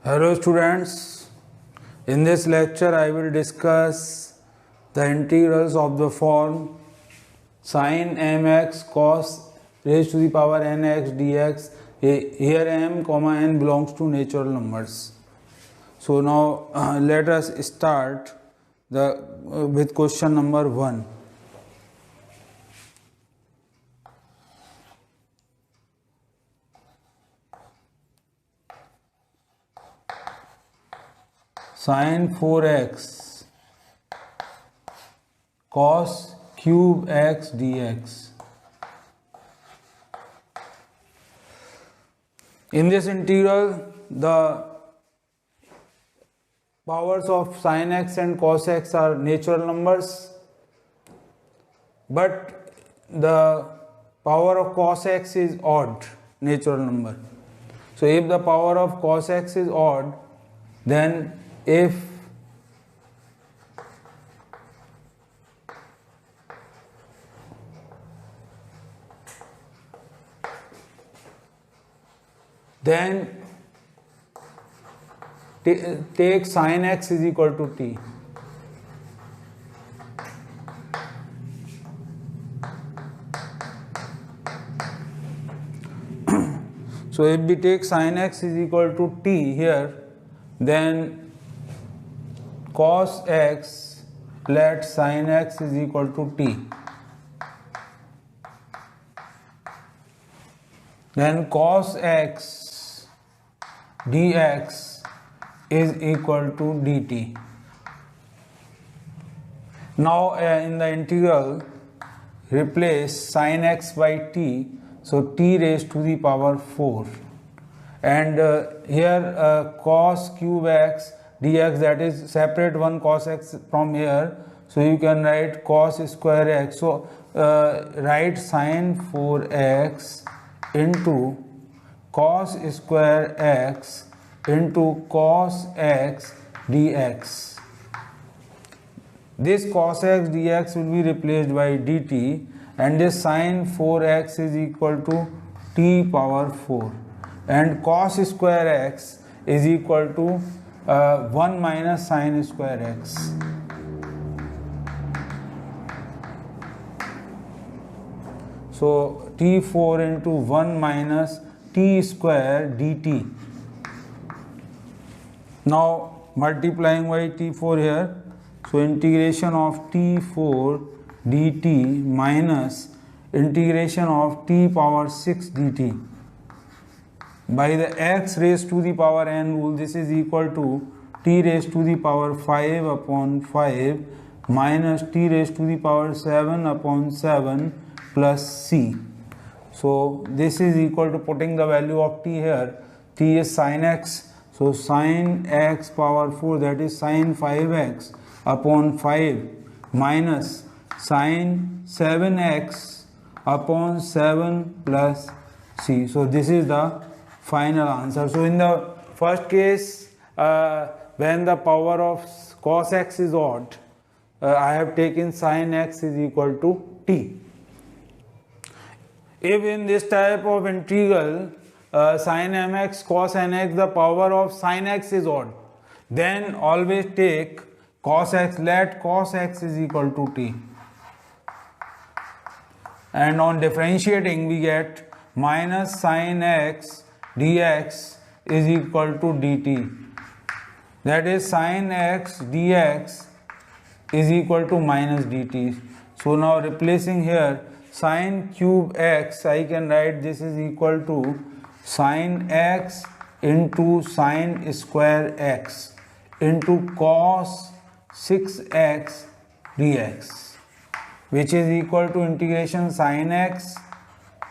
Hello students, in this lecture I will discuss the integrals of the form sin mx cos raised to the power nx dx. Here m comma n belongs to natural numbers. So now let us start with question number 1. Sin 4x cos cube x dx. In this integral, the powers of sin x and cos x are natural numbers, but the power of cos x is odd natural number. So if the power of cos x is odd, then if then take sin x is equal to t. So if we take sin x is equal to t here, then cos x let sin x is equal to t. Then cos x dx is equal to dt. Now in the integral, replace sin x by t, so t raised to the power 4. And here cos cube x dx, that is separate one cos x from here, so you can write cos square x. So write sin 4x into cos square x into cos x dx. This cos x dx will be replaced by dt, and this sin 4x is equal to t power 4, and cos square x is equal to 1 minus sin square x. So t4 into 1 minus t square dt. Now multiplying by t4 here, so integration of t4 dt minus integration of t power 6 dt. By the x raised to the power n rule, this is equal to t raised to the power 5 upon 5 minus t raised to the power 7 upon 7 plus c. So this is equal to, putting the value of t here, t is sin x, so sin x power 4, that is sin 5x upon 5 minus sin 7x upon 7 plus c. So this is the final answer. So in the first case, when the power of cos x is odd, I have taken sin x is equal to t. If in this type of integral sin mx cos nx, the power of sin x is odd, then always take cos x, let cos x is equal to t. And on differentiating, we get minus sin x dx is equal to dt. That is sin x dx is equal to minus dt. So now replacing here sin cube x, I can write this is equal to sin x into sin square x into cos 6x dx, which is equal to integration sin x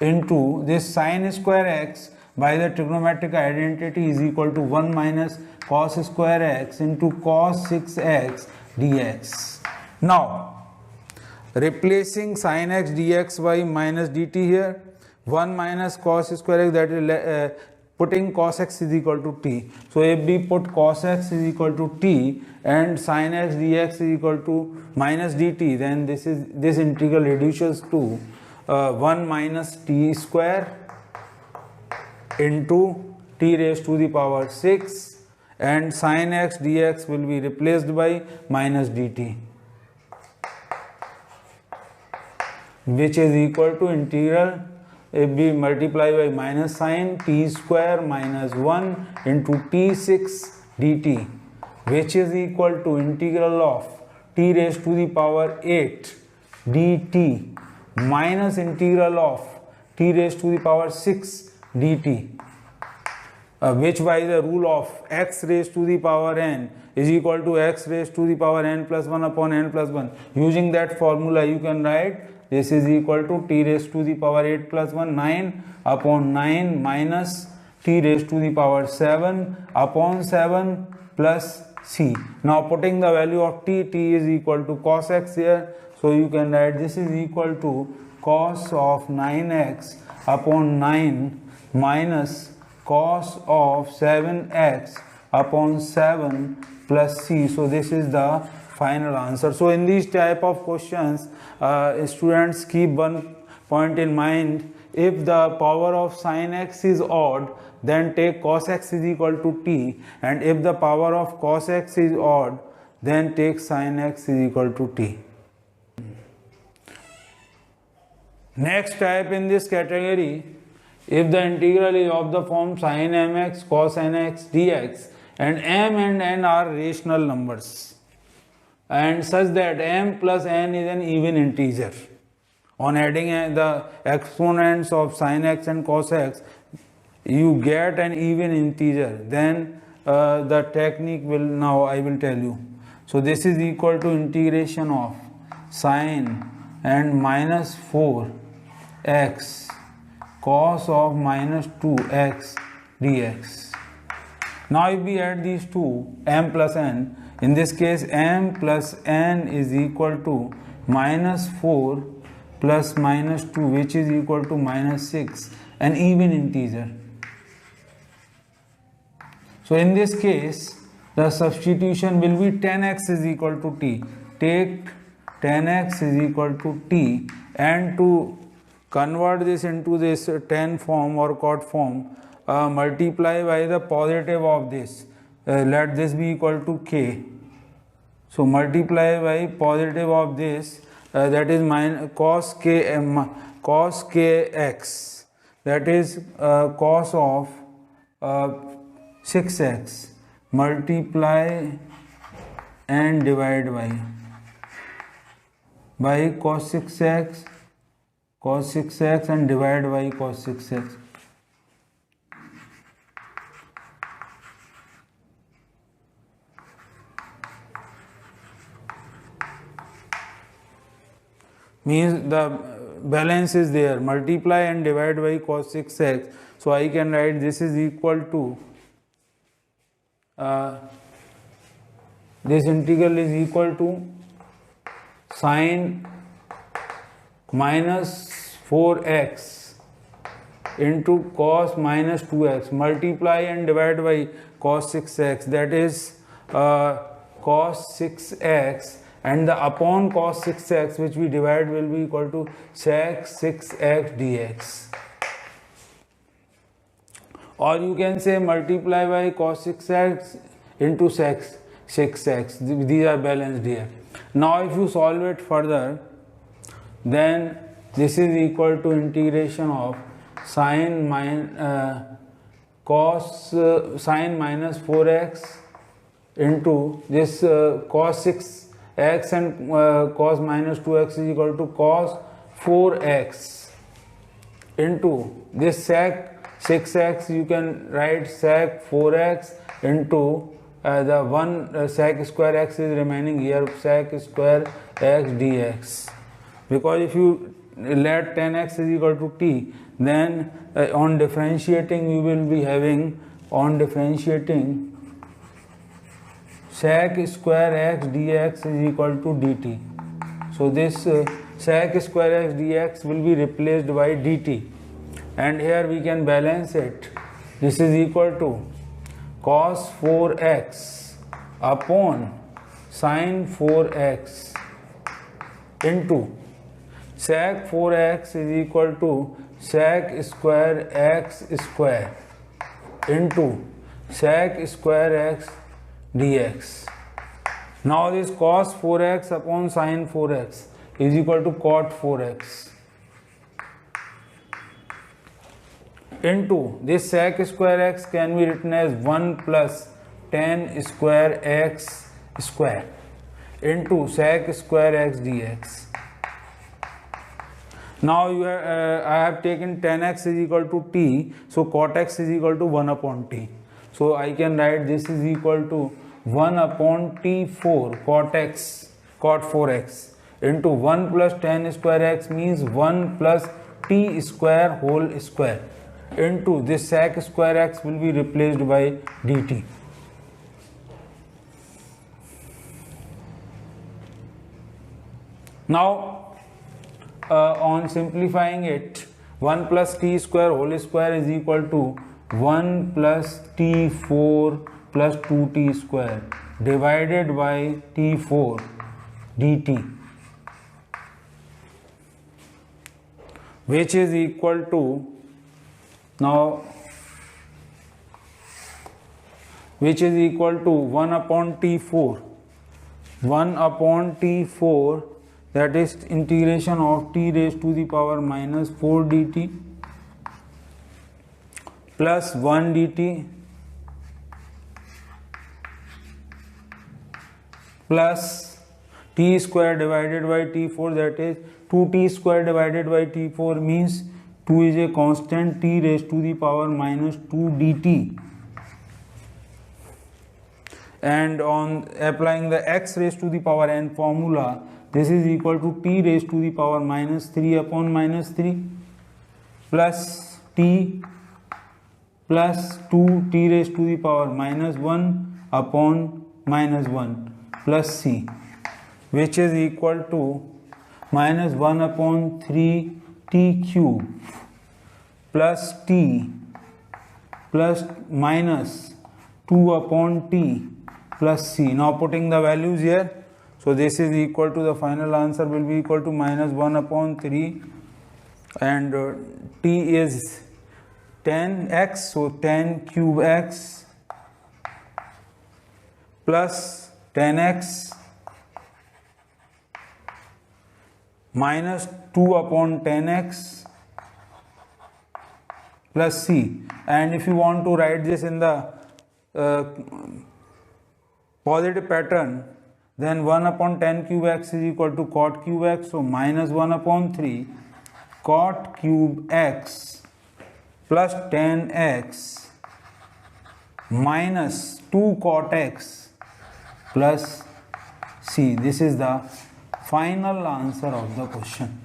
into this sin square x by the trigonometric identity is equal to 1 minus cos square x into cos 6x dx. Now replacing sin x dx by minus dt here, 1 minus cos square x, that is putting cos x is equal to t. So if we put cos x is equal to t and sin x dx is equal to minus dt, then this integral reduces to 1 minus t square into t raised to the power 6 and sin x dx will be replaced by minus dt, which is equal to integral, if we multiply by minus sin t square minus 1 into t6 dt, which is equal to integral of t raised to the power 8 dt minus integral of t raised to the power 6 dt, which by the rule of x raised to the power n is equal to x raised to the power n plus 1 upon n plus 1. Using that formula you can write this is equal to t raised to the power 8 plus 1, 9 upon 9 minus t raised to the power 7 upon 7 plus c. Now putting the value of t is equal to cos x here, so you can write this is equal to cos of 9x upon 9 minus cos of 7x upon 7 plus c. So this is the final answer. So in these type of questions, students keep one point in mind: if the power of sin x is odd, then take cos x is equal to t, and if the power of cos x is odd, then take sin x is equal to t. Next type in this category, if the integral is of the form sin mx cos nx dx and m and n are rational numbers, and such that m plus n is an even integer. On adding the exponents of sin x and cos x, you get an even integer. Then the technique will, now I will tell you. So this is equal to integration of sin and minus 4x cos of minus 2x dx. Now if we add these two, m plus n, in this case m plus n is equal to minus 4 plus minus 2, which is equal to minus 6, an even integer. So in this case the substitution will be 10x is equal to t. Take 10x is equal to t, and to convert this into this 10 form or cot form, multiply by the positive of this. Let this be equal to k. So multiply by positive of this, that is cos kx, that is cos of 6x, multiply and divide by cos 6x and divide by cos 6x. Means the balance is there, multiply and divide by cos 6x. So I can write this is equal to this integral is equal to sin minus 4x into cos minus 2x, multiply and divide by cos 6x, that is cos 6x, and the upon cos 6x which we divide will be equal to sec 6x dx. Or you can say multiply by cos 6x into sec 6x. These are balanced here. Now if you solve it further, then this is equal to integration of sin minus 4x into this cos 6x and cos minus 2x is equal to cos 4x into this sec 6x, you can write sec 4x into the one sec square x is remaining here, sec square x dx. Because if you let 10x is equal to t, then on differentiating you will be having, on differentiating, sec square x dx is equal to dt. So this sec square x dx will be replaced by dt, and here we can balance it. This is equal to cos 4x upon sin 4x into sec 4x is equal to sec square x square into sec square x dx. Now this cos 4x upon sin 4x is equal to cot 4x into this sec square x can be written as 1 plus tan square x square into sec square x dx. Now I have taken tan x is equal to t, so cot x is equal to 1 upon t. So I can write this is equal to 1 upon t4 cot x, cot 4x into 1 plus tan square x means 1 plus t square whole square into this sec square x will be replaced by dt. Now on simplifying it, 1 plus t square whole square is equal to 1 plus t4 plus 2t square divided by t4 dt, which is equal to, now which is equal to 1 upon t4, 1 upon t4, that is integration of t raised to the power minus 4 dt plus 1 dt plus t square divided by t4, that is 2t square divided by t4 means 2 is a constant, t raised to the power minus 2 dt, and on applying the x raised to the power n formula, this is equal to t raised to the power minus 3 upon minus 3 plus t plus 2t raised to the power minus 1 upon minus 1 plus c, which is equal to minus 1 upon 3 t cube plus t plus minus 2 upon t plus c. Now putting the values here, so this is equal to, the final answer will be equal to minus 1 upon 3 and t is 10x, so 10 cube x plus 10x minus 2 upon 10x plus c. And if you want to write this in the positive pattern, then 1 upon 10 cube x is equal to cot cube x, so minus 1 upon 3 cot cube x plus 10x minus 2 cot x plus c. This is the final answer of the question.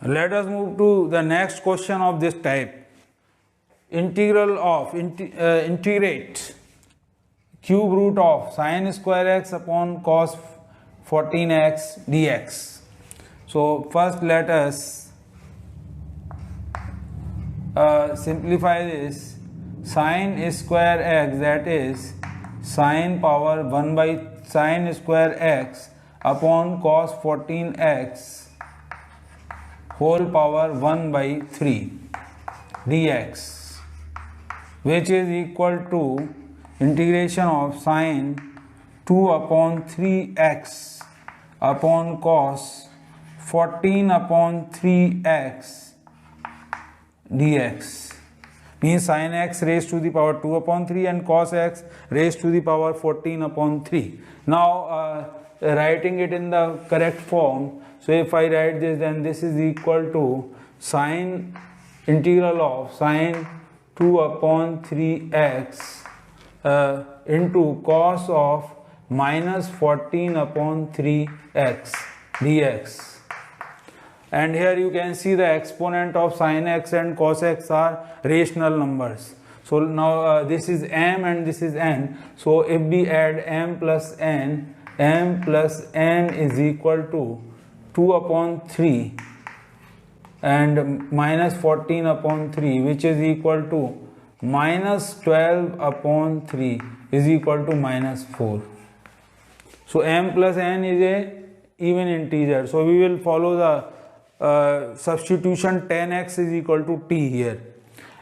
Let us move to the next question of this type. Integral of integrate cube root of sin square x upon cos 14x dx. So first let us simplify this. Sin square x, that is sin power 1 by sin square x upon cos 14x whole power 1 by 3 dx, which is equal to integration of sin 2 upon 3x upon cos 14 upon 3x dx, means sin x raised to the power 2 upon 3 and cos x raised to the power 14 upon 3. Now writing it in the correct form, so if I write this, then this is equal to sin integral of sin 2 upon 3x into cos of minus 14 upon 3x dx. And here you can see the exponent of sin x and cos x are rational numbers. So now this is m and this is n. So if we add m plus n is equal to 2 upon 3 and minus 14 upon 3, which is equal to minus 12 upon 3 is equal to minus 4. So m plus n is a even integer. So we will follow the substitution tan x is equal to t here,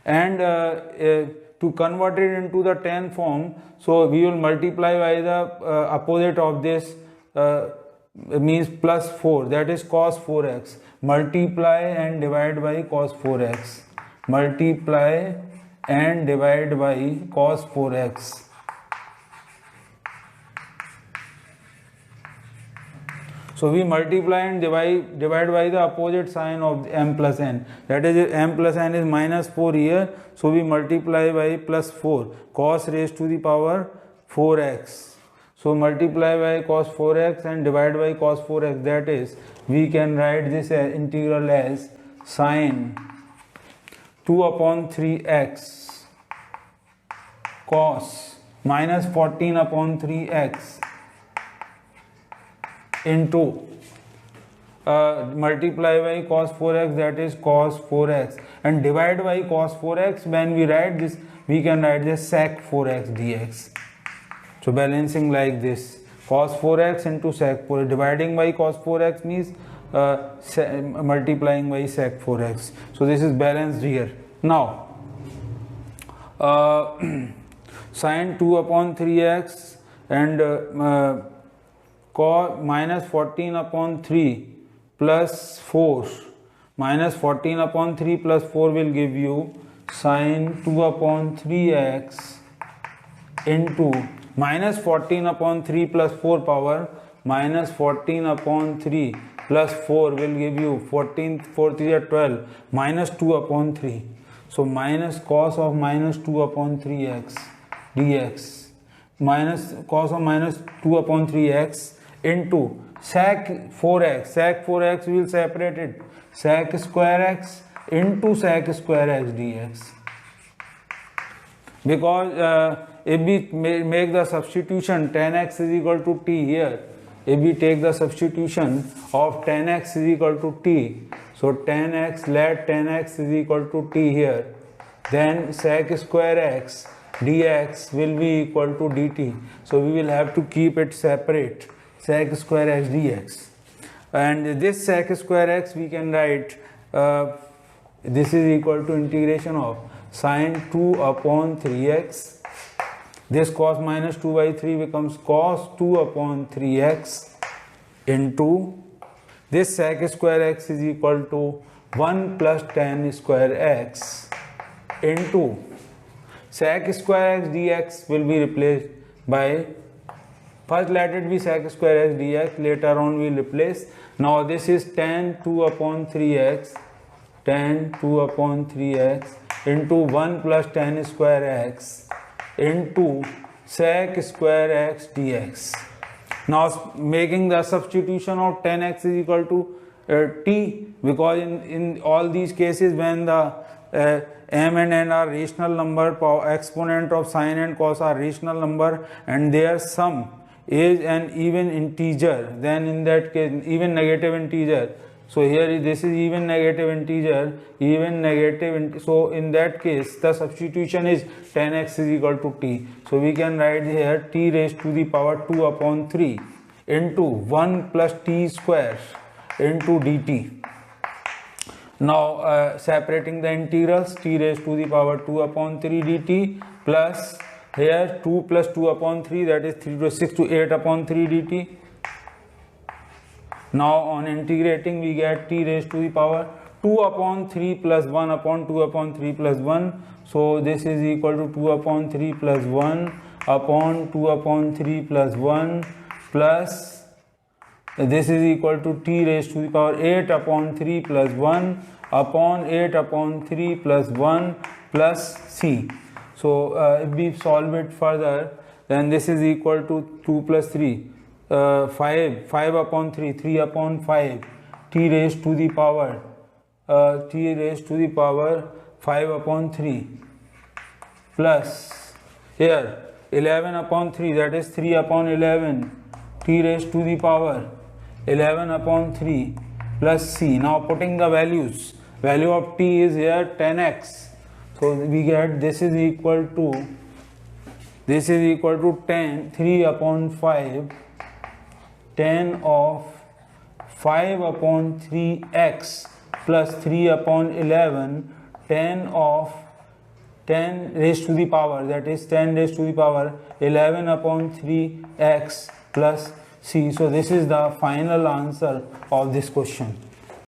and to convert it into the tan form, so we will multiply by the opposite of this, means plus 4, that is cos 4x. Multiply and divide by cos 4x. Multiply and divide by cos 4x. So we multiply and divide by the opposite sign of m plus n. That is, m plus n is minus 4 here. So we multiply by plus 4. Cos raised to the power 4x. So multiply by cos 4x and divide by cos 4x. That is, we can write this integral as sine 2 upon 3x cos minus 14 upon 3x into multiply by cos 4x, that is cos 4x, and divide by cos 4x. When we write this, we can write this sec 4x dx. So balancing like this, cos 4x into sec 4x. Dividing by cos 4x means multiplying by sec 4x. So this is balanced here. Now sine 2 upon 3x and cos minus 14 upon 3 plus 4, minus 14 upon 3 plus 4 will give you sine 2 upon 3x into minus 14 upon 3 plus 4 power minus 14 upon 3 plus 4 will give you 14, 4 3 are 12, minus 2 upon 3. So minus cos of minus 2 upon 3x dx, minus cos of minus 2 upon 3x into sec 4x. Sec 4x we will separate it, sec square x into sec square x dx. Because if we make the substitution tan x is equal to t here, if we take the substitution of tan x is equal to t, so tan x, let tan x is equal to t here, then sec square x dx will be equal to dt. So we will have to keep it separate, sec square x dx. And this sec square x we can write, this is equal to integration of sine 2 upon 3x. This cos minus 2 by 3 becomes cos 2 upon 3x into this sec square x is equal to 1 plus tan square x into sec square x dx will be replaced by, first let it be sec square x dx, later on we will replace. Now this is tan 2 upon 3x, tan 2 upon 3x into 1 plus tan square x into sec square x dx. Now making the substitution of tan x is equal to t, because in all these cases when the m and n are rational number, exponent of sine and cos are rational number, and their sum is an even integer, then in that case even negative integer. So here this is even negative integer, so in that case the substitution is tan x is equal to t. So we can write here t raised to the power 2 upon 3 into 1 plus t square into dt. Now separating the integrals, t raised to the power 2 upon 3 dt plus here 2 plus 2 upon 3, that is 3 to 6 to 8 upon 3 dt. Now on integrating we get t raised to the power 2 upon 3 plus 1 upon 2 upon 3 plus 1. So this is equal to 2 upon 3 plus 1 upon 2 upon 3 plus 1 plus this is equal to t raised to the power 8 upon 3 plus 1 upon 8 upon 3 plus 1 plus c. So if we solve it further, then this is equal to 2 plus 3. 5 upon 3, 3 upon 5, t raised to the power 5 upon 3 plus here 11 upon 3, that is 3 upon 11, t raised to the power 11 upon 3 plus c. Now putting the values, value of t is here 10x, so we get this is equal to 3 upon 5, 10 of 5 upon 3x plus 3 upon 11 10 of 10 raised to the power, that is 10 raised to the power 11 upon 3x plus c. So this is the final answer of this question.